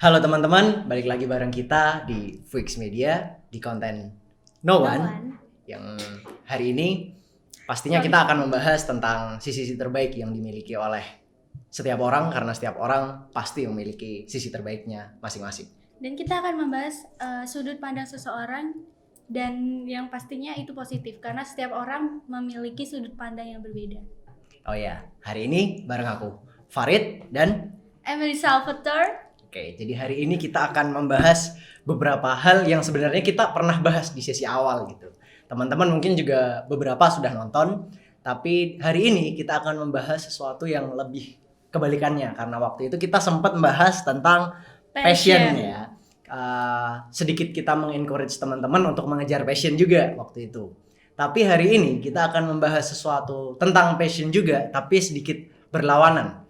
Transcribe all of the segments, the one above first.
Halo teman-teman, balik lagi bareng kita di Fuix Media di konten No One. Yang hari ini pastinya kita akan membahas tentang sisi-sisi terbaik yang dimiliki oleh setiap orang, karena setiap orang pasti memiliki sisi terbaiknya masing-masing. Dan kita akan membahas sudut pandang seseorang dan yang pastinya itu positif karena setiap orang memiliki sudut pandang yang berbeda. Oh ya, hari ini bareng aku Farid dan Emily Salvatore. Oke, jadi hari ini kita akan membahas beberapa hal yang sebenarnya kita pernah bahas di sesi awal gitu. Teman-teman mungkin juga beberapa sudah nonton, tapi hari ini kita akan membahas sesuatu yang lebih kebalikannya, karena waktu itu kita sempat membahas tentang passion ya. Sedikit kita mengencourage teman-teman untuk mengejar passion juga waktu itu. Tapi hari ini kita akan membahas sesuatu tentang passion juga, tapi sedikit berlawanan.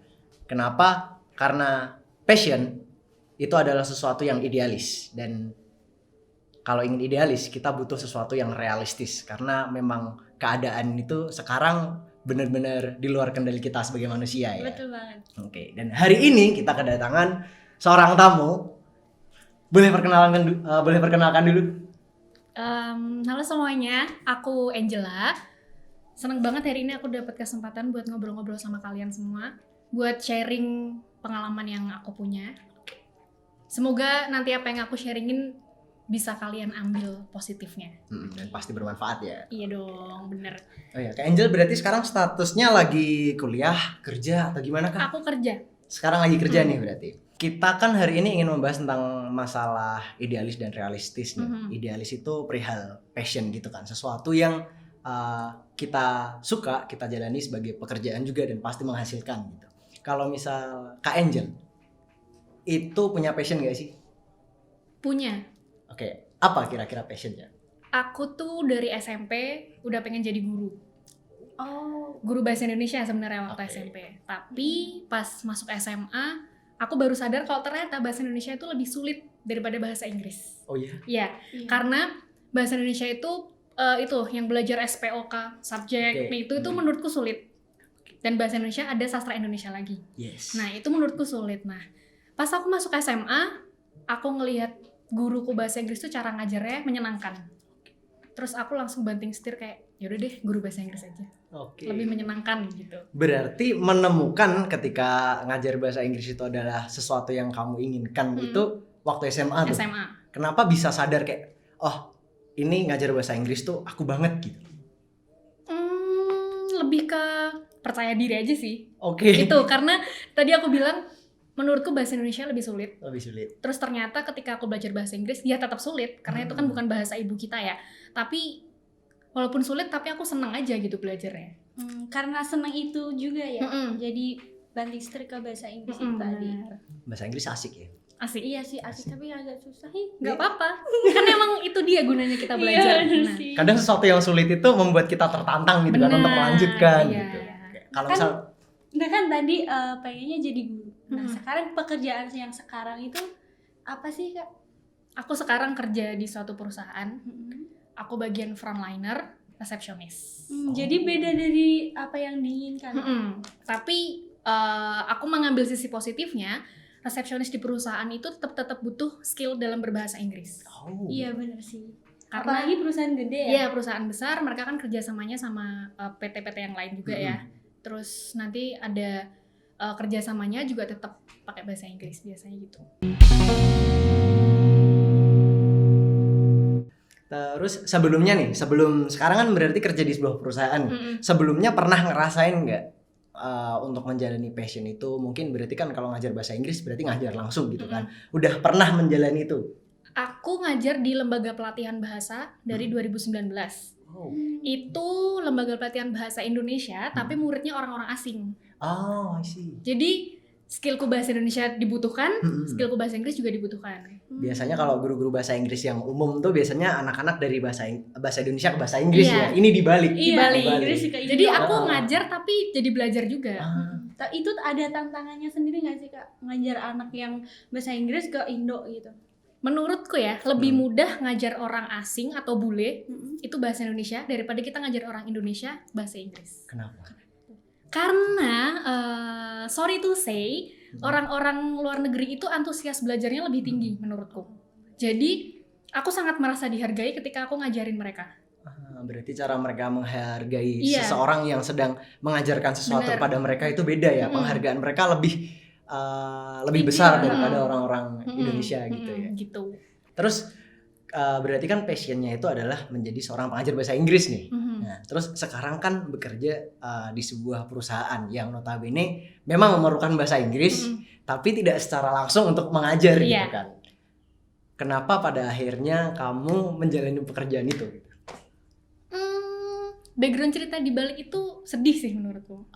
Kenapa? Karena passion itu adalah sesuatu yang idealis, dan kalau ingin idealis kita butuh sesuatu yang realistis, karena memang keadaan itu sekarang benar-benar di luar kendali kita sebagai manusia ya. Betul banget. Oke, dan hari ini kita kedatangan seorang tamu. Boleh perkenalkan dulu? Halo semuanya, aku Angela. Senang banget hari ini aku dapat kesempatan buat ngobrol-ngobrol sama kalian semua, buat sharing pengalaman yang aku punya. Semoga nanti apa yang aku sharingin bisa kalian ambil positifnya. Dan pasti bermanfaat ya. Iya dong, bener. Oh ya, Kak Angel berarti sekarang statusnya lagi kuliah, kerja, atau gimana Kak? Aku kerja. Sekarang lagi kerja nih berarti. Kita kan hari ini ingin membahas tentang masalah idealis dan realistis nih. Idealis itu perihal passion gitu kan, sesuatu yang kita suka, kita jalani sebagai pekerjaan juga dan pasti menghasilkan gitu. Kalau misal Kak Angel itu punya passion gak sih? Punya. Oke, apa kira-kira passionnya? Aku tuh dari SMP udah pengen jadi guru. Guru bahasa Indonesia sebenarnya waktu SMP. Tapi pas masuk SMA, aku baru sadar kalau ternyata bahasa Indonesia itu lebih sulit daripada bahasa Inggris. Oh iya? Iya, karena bahasa Indonesia itu yang belajar SPOK, subjek, itu menurutku sulit. Dan bahasa Indonesia ada sastra Indonesia lagi. Yes. Nah, itu menurutku sulit. Nah, pas aku masuk SMA, aku ngelihat guruku bahasa Inggris tuh cara ngajarnya menyenangkan. Terus aku langsung banting setir kayak, yaudah deh guru bahasa Inggris aja. Oke. Lebih menyenangkan gitu. Berarti menemukan ketika ngajar bahasa Inggris itu adalah sesuatu yang kamu inginkan itu waktu SMA tuh. SMA. Kenapa bisa sadar kayak, oh ini ngajar bahasa Inggris tuh aku banget gitu? Lebih ke percaya diri aja sih. Oke. Itu karena tadi aku bilang menurutku bahasa Indonesia lebih sulit. Lebih sulit. Terus ternyata ketika aku belajar bahasa Inggris, ya tetap sulit karena itu kan bukan bahasa ibu kita ya. Tapi walaupun sulit, tapi aku senang aja gitu belajarnya. Karena senang itu juga ya. Jadi banting setir ke bahasa Inggris tadi. Bahasa Inggris asik ya? Asik. Iya sih asik, tapi agak susah. Nggak apa-apa. Kan emang itu dia gunanya kita belajar. Kadang sesuatu yang sulit itu membuat kita tertantang gitu kan untuk melanjutkan gitu. Kalau misal kan tadi pengennya jadi guru. Nah, sekarang pekerjaan yang sekarang itu apa sih, Kak? Aku sekarang kerja di suatu perusahaan. Aku bagian frontliner, resepsionis. Jadi beda dari apa yang diinginkan. Tapi aku mengambil sisi positifnya. Resepsionis di perusahaan itu tetap butuh skill dalam berbahasa Inggris. Iya benar sih. Karena apalagi perusahaan gede ya. Iya, perusahaan besar, mereka kan kerjasamanya sama PT-PT yang lain juga ya. Terus nanti ada kerjasamanya juga tetap pakai bahasa Inggris biasanya gitu. Terus sebelumnya nih, sebelum sekarang kan berarti kerja di sebuah perusahaan. Sebelumnya pernah ngerasain nggak untuk menjalani passion itu? Mungkin berarti kan kalau ngajar bahasa Inggris berarti ngajar langsung gitu kan. Udah pernah menjalani itu? Aku ngajar di lembaga pelatihan bahasa dari 2019. Itu lembaga pelatihan bahasa Indonesia, tapi muridnya orang-orang asing. Oh, I see. Jadi skillku bahasa Indonesia dibutuhkan, skillku bahasa Inggris juga dibutuhkan. Biasanya kalau guru-guru bahasa Inggris yang umum tuh biasanya anak-anak dari bahasa Indonesia ke bahasa Inggris ya. Ini dibalik. Dibalik. Inggris ke Indo. Jadi aku ngajar tapi jadi belajar juga. Itu ada tantangannya sendiri nggak sih, Kak? Ngajar anak yang bahasa Inggris ke Indo gitu. Menurutku ya, lebih mudah ngajar orang asing atau bule itu bahasa Indonesia daripada kita ngajar orang Indonesia bahasa Inggris. Kenapa? Karena sorry to say, orang-orang luar negeri itu antusias belajarnya lebih tinggi menurutku. Jadi aku sangat merasa dihargai ketika aku ngajarin mereka. Berarti cara mereka menghargai Iya. seseorang yang sedang mengajarkan sesuatu Bener. pada mereka itu beda ya. Penghargaan mereka lebih Tinggi besar lah. daripada orang-orang Indonesia gitu ya. Gitu. Terus berarti kan passionnya itu adalah menjadi seorang pengajar bahasa Inggris nih. Nah, terus sekarang kan bekerja di sebuah perusahaan yang notabene memang memerlukan bahasa Inggris, tapi tidak secara langsung untuk mengajar gitu Iya. kan. Kenapa pada akhirnya kamu menjalani pekerjaan itu? Background cerita di balik itu sedih sih menurutku.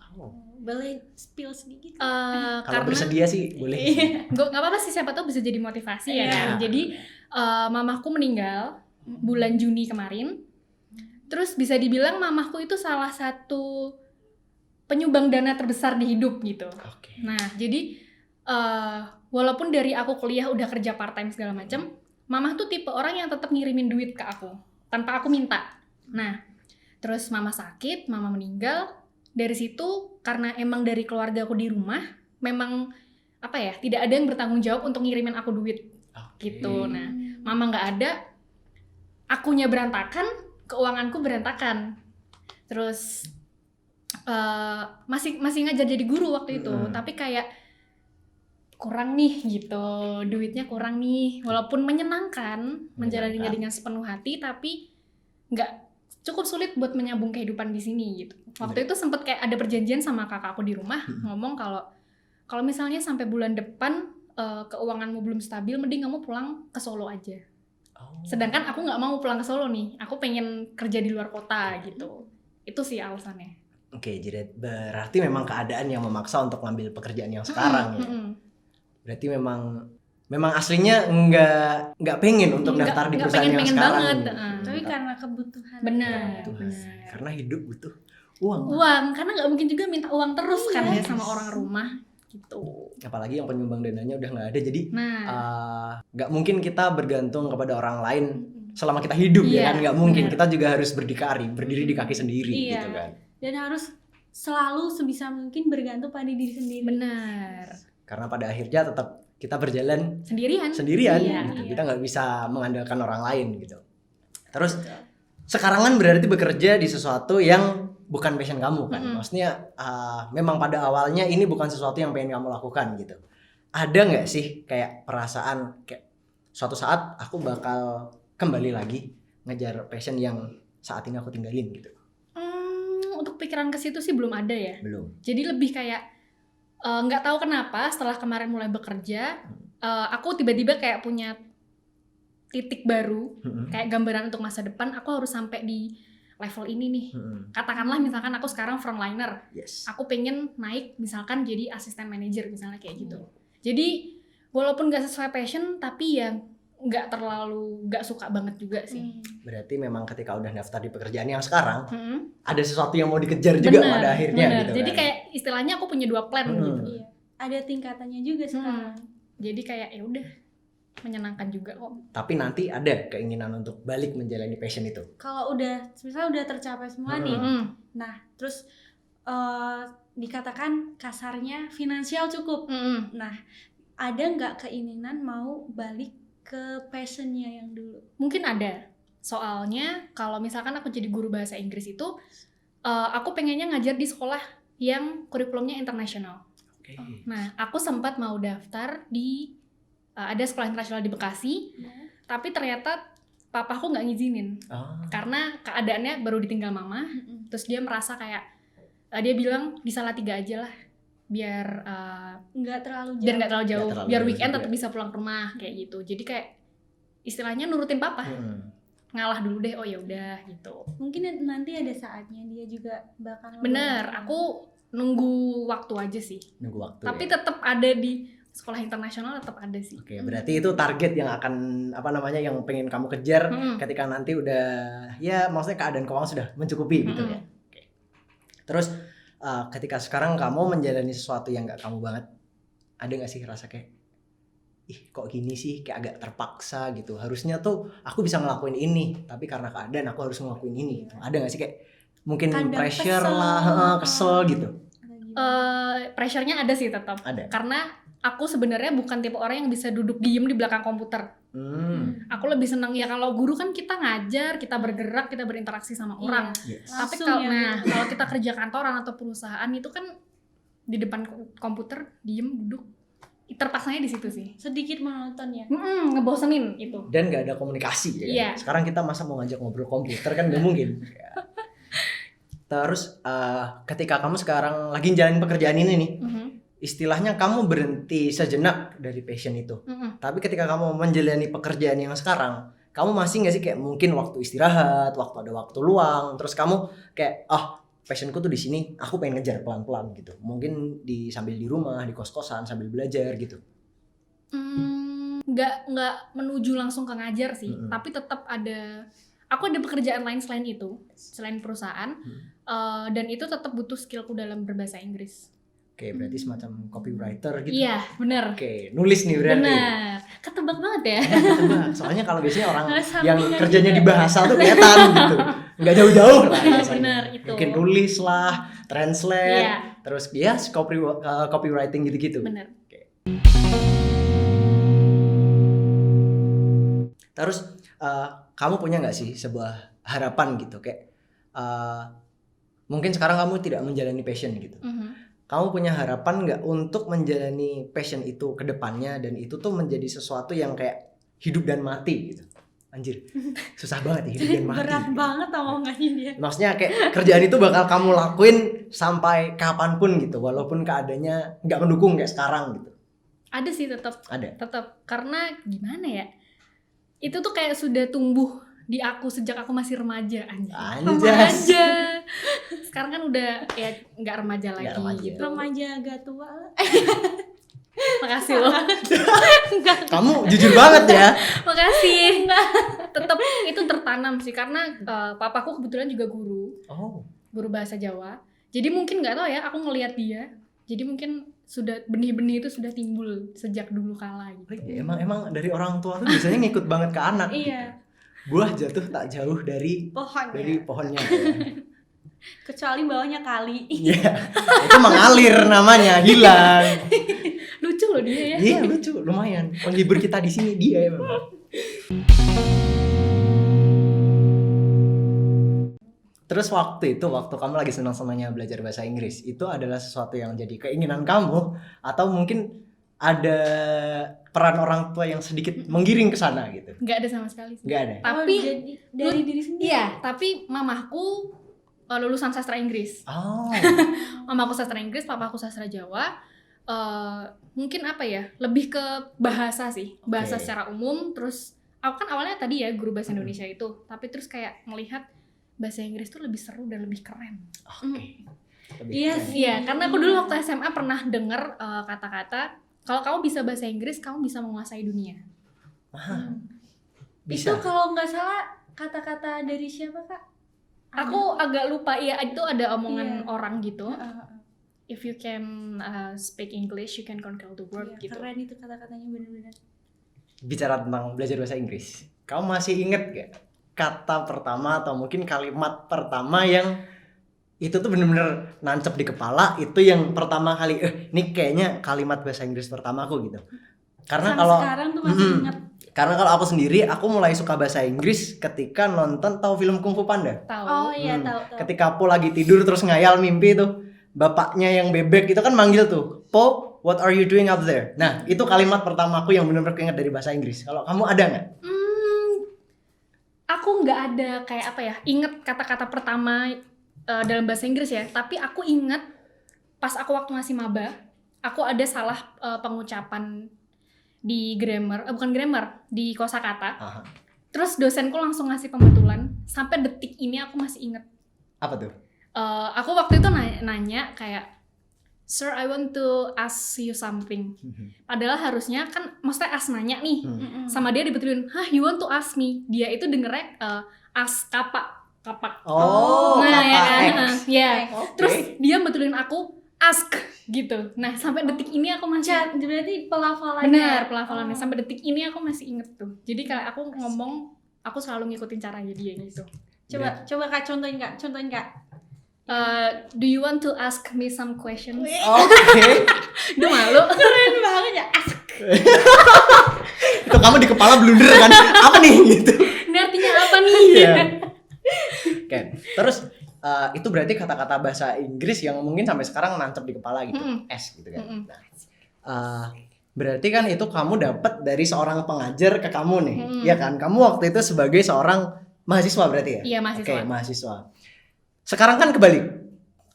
Boleh spill sedikit? Kalau bersedia sih boleh. Nggak apa-apa sih, siapa tahu bisa jadi motivasi ya kan. Iya. Jadi mamaku meninggal bulan Juni kemarin. Terus bisa dibilang mamaku itu salah satu penyumbang dana terbesar di hidup gitu. Oke. Nah, jadi walaupun dari aku kuliah udah kerja part time segala macam, mama tuh tipe orang yang tetap ngirimin duit ke aku tanpa aku minta. Nah, terus mama sakit, mama meninggal. Dari situ karena emang dari keluarga aku di rumah, memang apa ya, tidak ada yang bertanggung jawab untuk ngirimin aku duit gitu. Nah, mama nggak ada, akunya berantakan, keuanganku berantakan. Terus masih ngajar jadi guru waktu itu, tapi kayak kurang nih gitu, duitnya kurang nih. Walaupun menyenangkan menjalaninya dengan sepenuh hati, tapi nggak cukup sulit buat menyambung kehidupan di sini gitu. Waktu itu sempet kayak ada perjanjian sama kakakku di rumah, ngomong kalau misalnya sampai bulan depan keuanganmu belum stabil, mending kamu pulang ke Solo aja. Sedangkan aku nggak mau pulang ke Solo nih, aku pengen kerja di luar kota gitu. Itu sih alasannya. Oke, jadi berarti memang keadaan yang memaksa untuk ngambil pekerjaan yang sekarang ya. Berarti memang aslinya nggak pengen untuk daftar di perusahaan yang pengen sekarang. banget. Tapi karena kebutuhan. Benar. Karena hidup butuh uang. Karena nggak mungkin juga minta uang terus kan ya sama orang rumah gitu. Apalagi yang penyumbang dananya udah nggak ada, jadi nggak mungkin kita bergantung kepada orang lain selama kita hidup ya kan, nggak mungkin. Kita juga harus berdiri di kaki sendiri gitu kan. Dan harus selalu sebisa mungkin bergantung pada diri sendiri. Benar. Karena pada akhirnya tetap kita berjalan Sendirian gitu. Kita nggak bisa mengandalkan orang lain gitu. Terus sekarang kan berarti bekerja di sesuatu yang bukan passion kamu kan. Maksudnya memang pada awalnya ini bukan sesuatu yang pengen kamu lakukan gitu. Ada nggak sih kayak perasaan kayak suatu saat aku bakal kembali lagi ngejar passion yang saat ini aku tinggalin gitu? Untuk pikiran ke situ sih belum ada ya. Belum. Jadi lebih kayak nggak tahu kenapa setelah kemarin mulai bekerja, aku tiba-tiba kayak punya titik baru, kayak gambaran untuk masa depan. Aku harus sampai di level ini nih. Katakanlah misalkan aku sekarang frontliner, aku pengen naik misalkan jadi asisten manajer misalnya kayak gitu. Jadi walaupun nggak sesuai passion, tapi ya nggak suka banget juga sih. Berarti memang ketika udah daftar di pekerjaan yang sekarang, ada sesuatu yang mau dikejar juga pada akhirnya gitu. Jadi kan? kayak istilahnya aku punya 2 plan gitu. Iya. Ada tingkatannya juga sekarang. Jadi kayak ya udah, menyenangkan juga kok. Tapi nanti ada keinginan untuk balik menjalani passion itu. Kalau misalnya udah tercapai semua nih, nah terus dikatakan kasarnya finansial cukup. Nah, ada nggak keinginan mau balik ke passionnya yang dulu? Mungkin ada. Soalnya kalau misalkan aku jadi guru bahasa Inggris itu, aku pengennya ngajar di sekolah yang kurikulumnya internasional. Nah, aku sempat mau daftar di ada sekolah internasional di Bekasi, tapi ternyata papaku nggak ngizinin karena keadaannya baru ditinggal mama. Terus dia merasa kayak dia bilang di Salatiga aja lah, biar nggak terlalu jauh, biar weekend juga. tetap bisa pulang ke rumah kayak gitu. Jadi kayak istilahnya nurutin papa, ngalah dulu deh. Oh ya udah gitu. Mungkin nanti ada saatnya dia juga bakal. Bener, aku nunggu waktu aja sih. Nunggu waktu. Tapi ya? tetap ada di sekolah internasional, tetap ada sih. Oke, berarti itu target yang akan yang pengen kamu kejar ketika nanti udah ya maksudnya keadaan keuangan sudah mencukupi gitu ya. Oke. Terus ketika sekarang kamu menjalani sesuatu yang gak kamu banget, ada gak sih rasa kayak kok gini sih, kayak agak terpaksa gitu. Harusnya tuh aku bisa ngelakuin ini, tapi karena keadaan aku harus ngelakuin ini gitu. Ada gak sih kayak mungkin kadang pressure kesel. lah, kesel gitu? Pressure-nya ada sih tetap. Ada. Karena aku sebenarnya bukan tipe orang yang bisa duduk diem di belakang komputer. Aku lebih senang ya kalau guru kan kita ngajar, kita bergerak, kita berinteraksi sama orang. Yes. Tapi Langsung kalau ya. kalau kita kerja kantoran atau perusahaan itu kan di depan komputer diem duduk, terpaksanya di situ sih. Sedikit monoton ya. Ngebosenin itu. Dan nggak ada komunikasi ya kan? Iya. Sekarang kita masa mau ngajak ngobrol komputer kan nggak mungkin. Terus ketika kamu sekarang lagi jalanin pekerjaan ini nih, istilahnya kamu berhenti sejenak dari passion itu. Tapi ketika kamu menjalani pekerjaan yang sekarang, kamu masih nggak sih kayak mungkin waktu istirahat, waktu ada waktu luang, terus kamu kayak passionku tuh di sini, aku pengen ngejar pelan-pelan gitu. Mungkin sambil di rumah, di kos-kosan sambil belajar gitu. Nggak menuju langsung ke ngajar sih, tapi tetap aku ada pekerjaan lain selain itu, selain perusahaan, dan itu tetap butuh skillku dalam berbahasa Inggris. Oke, berarti semacam copywriter gitu. Iya, benar. Oke, nulis nih berarti. Benar. Ketebak banget ya. Ketebak. Soalnya kalau biasanya orang yang Sampingan kerjanya gitu. di bahasa tuh kelihatan gitu. Nggak jauh-jauh lah biasanya. Benar, itu. Mungkin nulis lah, translate, Iya. terus ya copywriting gitu-gitu. Benar. Terus kamu punya nggak sih sebuah harapan gitu kayak mungkin sekarang kamu tidak menjalani passion gitu. Kamu punya harapan nggak untuk menjalani passion itu ke depannya dan itu tuh menjadi sesuatu yang kayak hidup dan mati gitu. Anjir, susah banget ya hidup dan mati. Berat banget omongannya dia. Maksudnya kayak kerjaan itu bakal kamu lakuin sampai kapanpun gitu, walaupun keadaannya nggak mendukung kayak sekarang gitu. Ada sih tetap. Ada. Tetap karena gimana ya? Itu tuh kayak sudah tumbuh di aku sejak aku masih remaja anjir. Anjas. Remaja. Sekarang kan udah ya nggak remaja lagi. Nggak remaja. Gitu. Remaja agak tua. Makasih loh. Kamu jujur banget ya. Makasih. Tetap itu tertanam sih karena papaku kebetulan juga guru. Oh. Guru bahasa Jawa. Jadi mungkin nggak tahu ya, aku ngelihat dia. Jadi mungkin sudah benih-benih itu sudah timbul sejak dulu kala gitu. Emang dari orang tua tuh biasanya ngikut banget ke anak. Iya. Buah jatuh tak jauh dari Pohonnya. pohonnya. Kecuali bawahnya kali. Iya. Itu mengalir namanya, hilang. Lucu loh dia ya. Iya, lucu, lumayan. Penghibur kita di sini dia emang. Terus waktu kamu lagi senang-senangnya belajar bahasa Inggris, itu adalah sesuatu yang jadi keinginan kamu atau mungkin ada peran orang tua yang sedikit menggiring ke sana gitu? Nggak ada sama sekali sih. Nggak ada. Tapi jadi dari diri sendiri. iya, tapi mamahku lulusan sastra Inggris. Oh. Mamaku sastra Inggris, papaku sastra Jawa. Mungkin apa ya? Lebih ke bahasa sih, bahasa Oke. secara umum. Terus aku kan awalnya tadi ya guru bahasa Indonesia itu, tapi terus kayak ngelihat bahasa Inggris tuh lebih seru dan lebih keren. Oke. Lebih Iya keren. sih. Iya, karena aku dulu waktu SMA pernah denger kata-kata kalau kamu bisa bahasa Inggris, kamu bisa menguasai dunia. Ah, Itu bisa. kalau nggak salah kata-kata dari siapa, Kak? Aku agak lupa ya, itu ada omongan Iya. orang gitu. Heeh. If you can speak English, you can conquer the world Iya, gitu. keren itu kata-katanya benar-benar. Bicara tentang belajar bahasa Inggris, kamu masih inget gak kata pertama atau mungkin kalimat pertama yang itu tuh bener-bener nancep di kepala, itu yang pertama kali ini kayaknya kalimat bahasa Inggris pertama aku gitu. Karena Sampai kalau sekarang tuh masih ingat. karena kalau aku sendiri, aku mulai suka bahasa Inggris ketika nonton tahu film Kung Fu Panda. Tahu. Oh iya, Hmm. tahu. Ketika Po lagi tidur terus ngayal mimpi tuh, bapaknya yang bebek itu kan manggil tuh, Po, what are you doing up there? Nah, itu kalimat pertama aku yang benar-benar keinget dari bahasa Inggris. Kalau kamu ada nggak? Aku nggak ada kayak apa ya, inget kata-kata pertama dalam bahasa Inggris ya. Tapi aku inget pas aku waktu masih maba, aku ada salah pengucapan di grammar, bukan grammar, di kosakata. Aha. Terus dosenku langsung ngasih pembetulan. Sampai detik ini aku masih inget. Apa tuh? Aku waktu itu nanya kayak, Sir, I want to ask you something. Padahal harusnya kan, maksudnya nanya nih. Mm-mm. Sama dia dibetulin, hah, you want to ask me? Dia itu dengernya ask kapak. Oh, Nah, kata ya kan? X. Ya. Oke. Terus dia betulin aku ask gitu. Nah, sampai detik ini aku masih Berarti pelafalannya. benar pelafalannya. Oh. Sampai detik ini aku masih inget tuh. Jadi kayak aku ngomong, aku selalu ngikutin caranya dia gitu. Coba Kak contohin Kak. Do you want to ask me some questions? Oke. Duh malu. Keren banget ya. Itu kamu di kepala blunder kan? Apa nih gitu? Ini artinya apa nih? Iya. Oke. Terus itu berarti kata-kata bahasa Inggris yang mungkin sampai sekarang nancep di kepala gitu. S gitu kan. Nah, berarti kan itu kamu dapat dari seorang pengajar ke kamu nih. Ya kan? Kamu waktu itu sebagai seorang mahasiswa berarti ya? Iya, mahasiswa. Oke, mahasiswa. Sekarang kan kebalik.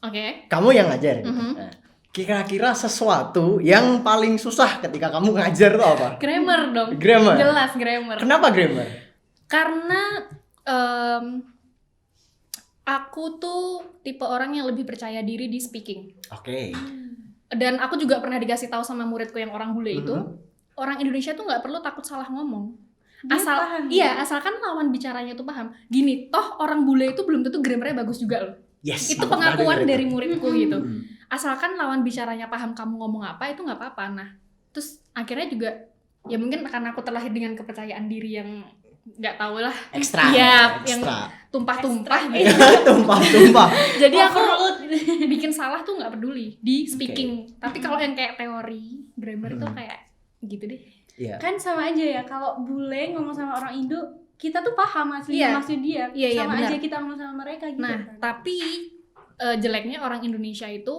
Oke. Kamu yang ngajar gitu. Nah, kira-kira sesuatu yang paling susah ketika kamu ngajar tuh apa? Grammar dong. Grammar. Jelas grammar. Kenapa grammar? Karena aku tuh tipe orang yang lebih percaya diri di speaking. Oke. Dan aku juga pernah dikasih tahu sama muridku yang orang bule itu, orang Indonesia tuh nggak perlu takut salah ngomong. Dia paham, Asalkan lawan bicaranya tuh paham. Gini, toh orang bule itu belum tentu grammarnya bagus juga loh. Yes. Itu aku pernah pengakuan denger dari itu. muridku gitu. Asalkan lawan bicaranya paham kamu ngomong apa, itu nggak apa-apa. Nah, terus akhirnya juga ya mungkin karena aku terlahir dengan kepercayaan diri yang nggak tahu lah. Ekstra. Iya, yang Ekstra. tumpah-tumpah gitu. Tumpah-tumpah. Jadi aku Overload. bikin salah tuh nggak peduli di speaking. Tapi kalau yang kayak teori, grammar tuh kayak gitu deh. Iya. Kan sama aja ya, kalau bule ngomong sama orang Indo, kita tuh paham aslinya Iya. maksud dia. Iya, Sama benar. aja kita ngomong sama mereka gitu. Nah, kan. tapi jeleknya orang Indonesia itu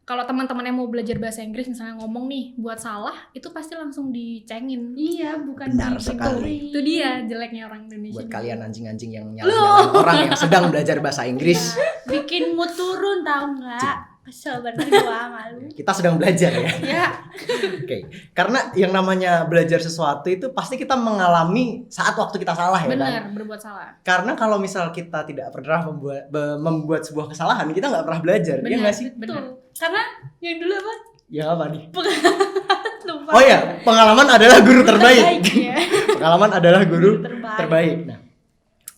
kalau teman-teman yang mau belajar bahasa Inggris misalnya ngomong nih buat salah, itu pasti langsung dicengin. Iya, bukan Benar bikin sekali. teori. Itu dia jeleknya orang Indonesia. Buat kalian anjing-anjing yang nyalahin orang yang sedang belajar bahasa Inggris, Bikin mood turun tahu nggak? Kesel bener gua malu. kita sedang belajar ya. Ya, Oke. Karena yang namanya belajar sesuatu itu pasti kita mengalami saat waktu kita salah ya kan. Bener, berbuat salah. Karena kalau misal kita tidak pernah membuat sebuah kesalahan, kita nggak pernah belajar. Iya Bener, nggak sih? bener. tuh. Karena yang dulu apa? Ya apa nih? Lupa. Oh ya, pengalaman adalah guru terbaik. ya. Pengalaman adalah guru Terbaik. terbaik. Nah,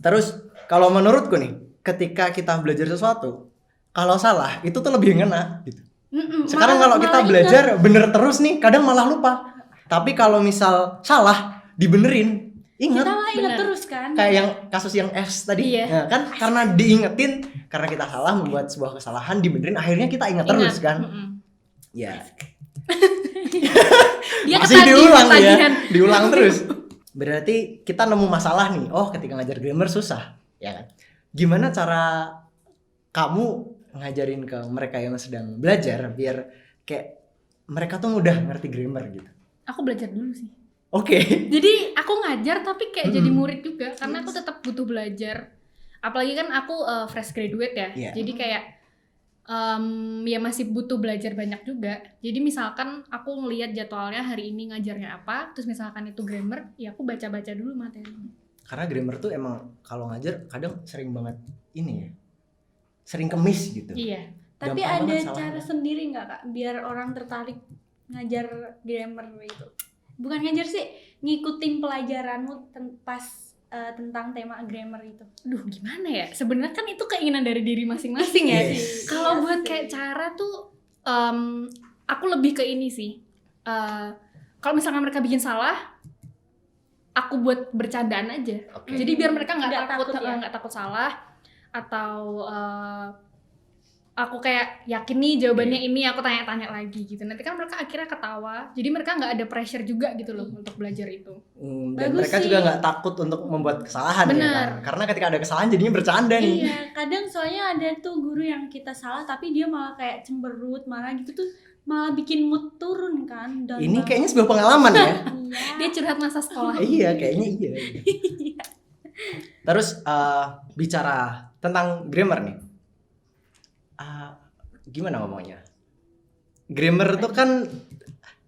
terus kalau menurutku nih, ketika kita belajar sesuatu, kalau salah itu tuh lebih ngena gitu. Sekarang kalau kita belajar bener terus nih, kadang malah lupa. Tapi kalau misal salah, dibenerin, inget. kita mah ingat Bener. terus kan. Kayak yang kasus yang S tadi, Iya. Nah, kan karena diingetin, karena kita salah membuat sebuah kesalahan, dibenerin, akhirnya kita ingat terus kan. Ya, Dia masih ketagih, diulang ketagihan. ya, diulang terus. Berarti kita nemu masalah nih. Oh, ketika ngajar grammar susah, ya kan? Gimana cara kamu ngajarin ke mereka yang sedang belajar biar kayak mereka tuh mudah ngerti grammar gitu? Aku belajar dulu sih. Oke. Jadi aku ngajar tapi kayak jadi murid juga karena aku tetap butuh belajar. Apalagi kan aku fresh graduate ya. Iya. Jadi kayak ya masih butuh belajar banyak juga. Jadi misalkan aku ngelihat jadwalnya hari ini ngajarnya apa, terus misalkan itu grammar, ya aku baca-baca dulu materi. Karena grammar tuh emang kalau ngajar kadang sering banget ini ya. Sering kemis gitu. Iya. Tapi Gampang ada banget cara salahnya. sendiri nggak kak biar orang tertarik ngajar grammar itu? Bukan ngajar sih, ngikutin pelajaranmu pas tentang tema grammar itu. Aduh gimana ya? Sebenarnya kan itu keinginan dari diri masing-masing ya. Yes. Kalau Iya buat sih. kayak cara tuh aku lebih ke ini sih. Kalau misalnya mereka bikin salah, aku buat bercandaan aja. Oke. Jadi biar mereka nggak Nggak takut takut ya? nggak takut salah atau aku kayak yakin nih jawabannya ini, aku tanya-tanya lagi gitu. Nanti kan mereka akhirnya ketawa. Jadi mereka nggak ada pressure juga gitu loh untuk belajar itu. Dan Bagus mereka sih. juga nggak takut untuk membuat kesalahan ya Benar. kan? Karena ketika ada kesalahan jadinya bercanda nih. Iya, kadang soalnya ada tuh guru yang kita salah tapi dia malah kayak cemberut, marah gitu tuh malah bikin mood turun kan. down Ini banget. kayaknya sebuah pengalaman ya. Iya. Dia curhat masa sekolah. Iya, kayaknya iya. Terus bicara tentang grammar nih. Gimana ngomongnya? Grammar itu kan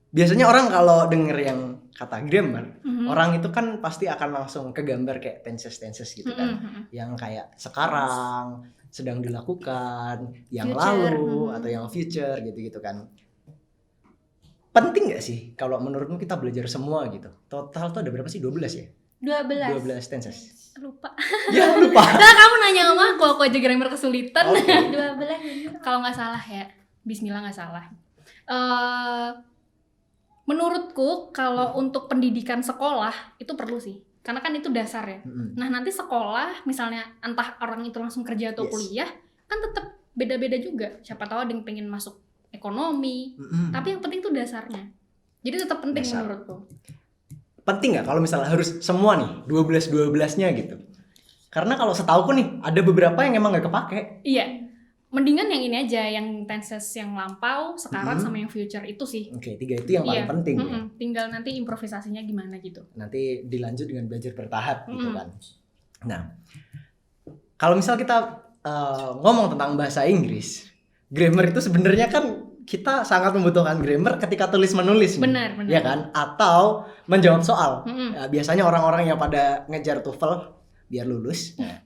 biasanya orang kalau denger yang kata grammar, orang itu kan pasti akan langsung kegambar kayak tenses gitu kan. Yang kayak sekarang, sedang dilakukan, yang Future. lalu atau yang future gitu-gitu kan. Penting gak sih kalau menurutmu kita belajar semua gitu? Total tuh ada berapa sih? 12 ya? 12. 12 tenses. Lupa. Ya lupa. Nah, kamu nanya sama aku aja grammar kesulitan. Oke. 12 bener. Kalau nggak salah ya, Bismillah nggak salah. Menurutku kalau untuk pendidikan sekolah itu perlu sih, karena kan itu dasar ya. Mm-mm. Nah nanti sekolah, misalnya entah orang itu langsung kerja atau Yes. kuliah, kan tetap beda-beda juga. Siapa tahu ada yang pengen masuk ekonomi, tapi yang penting tuh dasarnya. Jadi tetap penting Dasar. menurutku. Penting nggak kalau misalnya harus semua nih 12-12-nya gitu? Karena kalau setauku nih ada beberapa yang emang nggak kepake. Iya. Mendingan yang ini aja, yang tenses yang lampau, sekarang sama yang future itu sih. Oke, 3 itu yang paling Iya. penting ya. Tinggal nanti improvisasinya gimana gitu. Nanti dilanjut dengan belajar bertahap gitu kan. Nah, kalau misal kita ngomong tentang bahasa Inggris, grammar itu sebenarnya kan kita sangat membutuhkan grammar ketika tulis menulis nih. Benar. Ya kan? Atau menjawab soal. Mm-mm. Ya, biasanya orang-orang yang pada ngejar TOEFL biar lulus. Nah,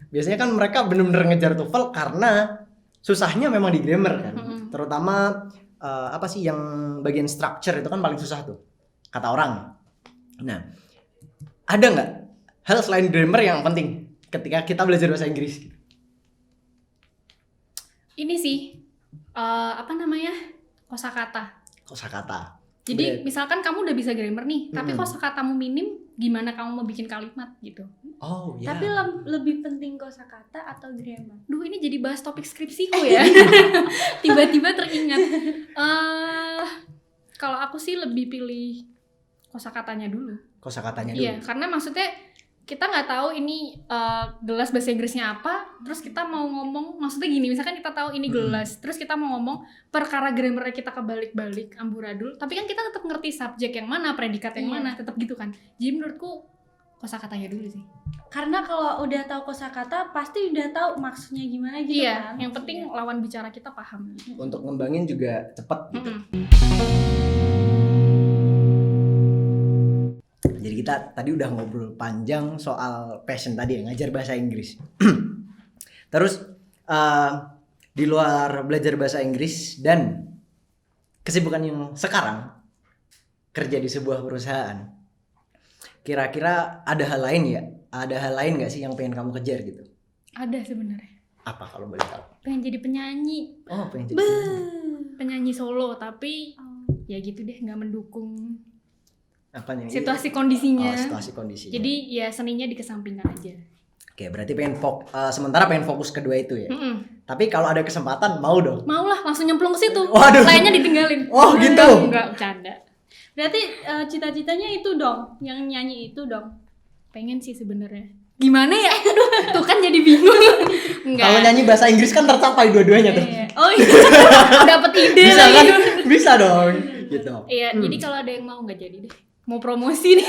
biasanya kan mereka benar-benar ngejar TOEFL karena susahnya memang di grammar kan. Terutama apa sih yang bagian structure itu kan paling susah tuh kata orang. Nah, ada nggak hal selain grammar yang penting ketika kita belajar bahasa Inggris? Ini sih apa namanya? Kosakata. Kosakata. Jadi misalkan kamu udah bisa grammar nih, tapi kosakatamu minim, gimana kamu mau bikin kalimat gitu? Oh ya. Tapi lebih penting kosakata atau grammar? Duh, ini jadi bahas topik skripsiku ya. Tiba-tiba teringat. Kalau aku sih lebih pilih kosakatanya dulu. Kosakatanya dulu. Iya, karena maksudnya kita nggak tahu ini gelas bahasa Inggrisnya apa, terus kita mau ngomong, maksudnya gini, misalkan kita tahu ini gelas, terus kita mau ngomong perkara grammarnya kita kebalik-balik, amburadul, tapi kan kita tetap ngerti subjek yang mana, predikat yang mana, tetap gitu kan. Jadi menurutku kosakatanya dulu sih. Karena kalau udah tahu kosakata pasti udah tahu maksudnya gimana gitu Iya, kan. yang penting lawan bicara kita paham. Untuk ngembangin juga cepet gitu. Jadi kita tadi udah ngobrol panjang soal passion tadi ya, ngajar bahasa Inggris. Terus di luar belajar bahasa Inggris dan kesibukan yang sekarang kerja di sebuah perusahaan, kira-kira ada hal lain ya? Ada hal lain nggak sih yang pengen kamu kejar gitu? Ada sebenarnya. Apa kalau boleh tahu? Pengen jadi penyanyi, Oh, pengen jadi penyanyi. penyanyi solo, tapi ya gitu deh, nggak mendukung Apanya? situasi kondisinya. Oh, situasi kondisinya. Jadi ya seninya dikesampingkan aja. Oke, berarti pengen sementara pengen fokus kedua itu ya. Mm-mm. Tapi kalau ada kesempatan mau dong. Mau lah, langsung nyemplung ke situ. Waduh. Sayanya ditinggalin. Oh, gitu. Enggak, bercanda. Berarti cita-citanya itu dong, yang nyanyi itu dong. Pengen sih sebenarnya. Gimana ya? Aduh, tuh kan jadi bingung. Enggak. Kalau nyanyi bahasa Inggris kan tercapai dua-duanya tuh. Iya. Oh iya. Dapat ide Bisa lagi. kan? Bisa dong. Gitu. Iya, jadi kalau ada yang mau nggak jadi deh. Mau promosi nih.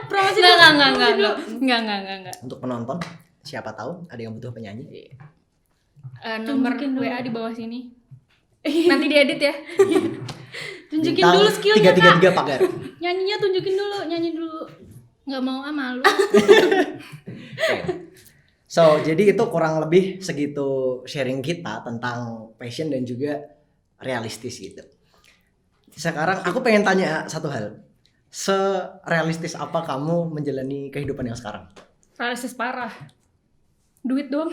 Promosi Enggak. Untuk penonton, siapa tahu ada yang butuh penyanyi. Nomor Tunjukin dulu. WA di bawah sini. Nanti diedit ya. Tunjukin Bintang dulu skillnya Kak. 333 pagar. Nyanyinya tunjukin dulu, nyanyi dulu. Nggak mau malu. Oke. So, jadi itu kurang lebih segitu sharing kita tentang passion dan juga realistis gitu. Sekarang aku pengen tanya satu hal. Serealistis apa kamu menjalani kehidupan yang sekarang? Realistis parah. Duit doang.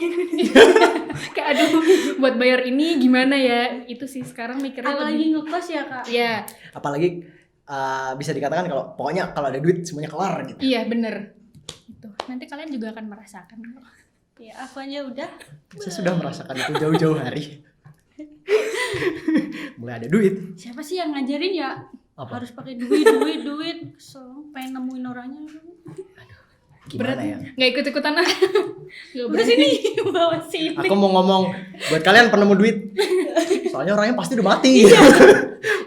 Kayak aduh, buat bayar ini gimana ya? Itu sih sekarang mikirnya Apalagi ngekos ya Kak. Iya, Apalagi bisa dikatakan kalau pokoknya kalau ada duit semuanya kelar gitu. iya bener. Itu. Nanti kalian juga akan merasakan. Ya, aku aja udah. Saya sudah merasakan itu jauh-jauh hari. Mulai ada duit. Siapa sih yang ngajarin ya? Apa? Harus pakai duit. So, pengen nemuin orangnya. Gimana ya? Nggak ikut-ikutan ah. Nggak Udah berani. sini, bawa sini. Aku mau ngomong buat kalian penemu duit. Soalnya orangnya pasti udah mati.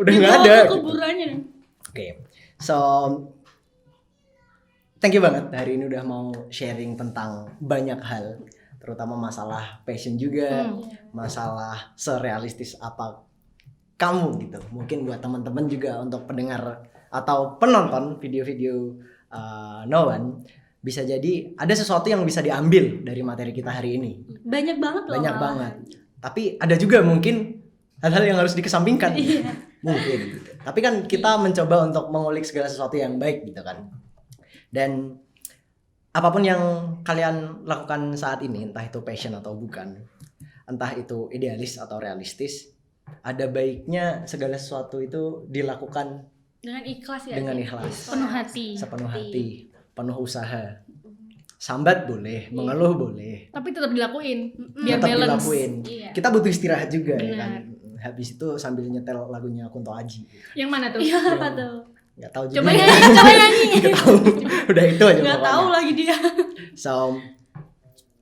Udah nggak Dibawa ada. ke gitu. kuburannya nih. Oke. So thank you banget hari ini udah mau sharing tentang banyak hal, terutama masalah passion juga, masalah serealistis apa kamu gitu. Mungkin buat teman-teman juga untuk pendengar atau penonton video-video No One bisa jadi ada sesuatu yang bisa diambil dari materi kita hari ini. Banyak banget loh. Banyak malahan. banget. Tapi ada juga mungkin hal-hal yang harus dikesampingkan. Iya. Mungkin gitu. Tapi kan kita mencoba untuk mengulik segala sesuatu yang baik gitu kan. Dan apapun yang kalian lakukan saat ini, entah itu passion atau bukan, entah itu idealis atau realistis, ada baiknya segala sesuatu itu dilakukan Dengan ikhlas ya. Dengan Ki? ikhlas. Penuh hati. sepenuh hati, penuh usaha. Sambat boleh, mengeluh boleh, Tapi tetap dilakuin Mm-mm. biar tetap balance. dilakuin. Iya. Kita butuh istirahat juga ya Benar. kan. Habis itu sambil nyetel lagunya Kunto Aji. Yang mana tuh? Iya, apa tuh? Nggak tahu juga. Coba nyanyi. Nggak tahu. Udah itu aja Nggak pokoknya. tahu lagi dia. So,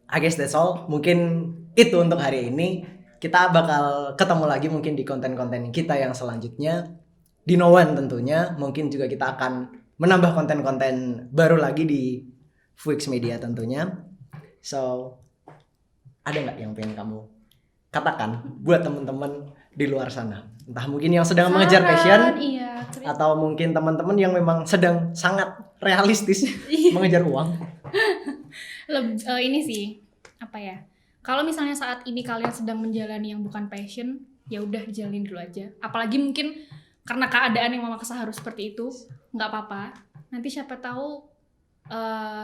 I guess that's all. Mungkin itu untuk hari ini. Kita bakal ketemu lagi mungkin di konten-konten kita yang selanjutnya. Di No One tentunya. Mungkin juga kita akan menambah konten-konten baru lagi di Fuix Media tentunya. So, ada nggak yang pengen kamu katakan buat teman-teman di luar sana? Entah mungkin yang sedang mengejar passion, Iya. atau mungkin teman-teman yang memang sedang sangat realistis mengejar uang. Ini sih apa ya? Kalau misalnya saat ini kalian sedang menjalani yang bukan passion, ya udah jalanin dulu aja. Apalagi mungkin karena keadaan yang memaksa harus seperti itu, nggak apa-apa. Nanti siapa tahu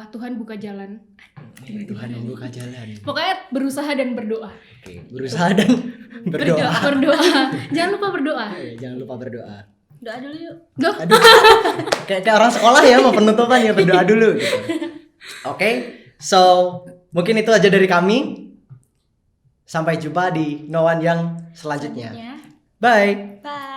Tuhan buka jalan. Tuhan membuka jalan. Pokoknya berusaha dan berdoa. Oke, berusaha dan berdoa. Berdoa. Jangan lupa berdoa. Oke, jangan lupa berdoa. Doa dulu yuk. Duh, Aduh, kayak orang sekolah ya mau penutupan ya berdoa dulu gitu. Oke, so mungkin itu aja dari kami. Sampai jumpa di No One yang selanjutnya. Bye. Bye.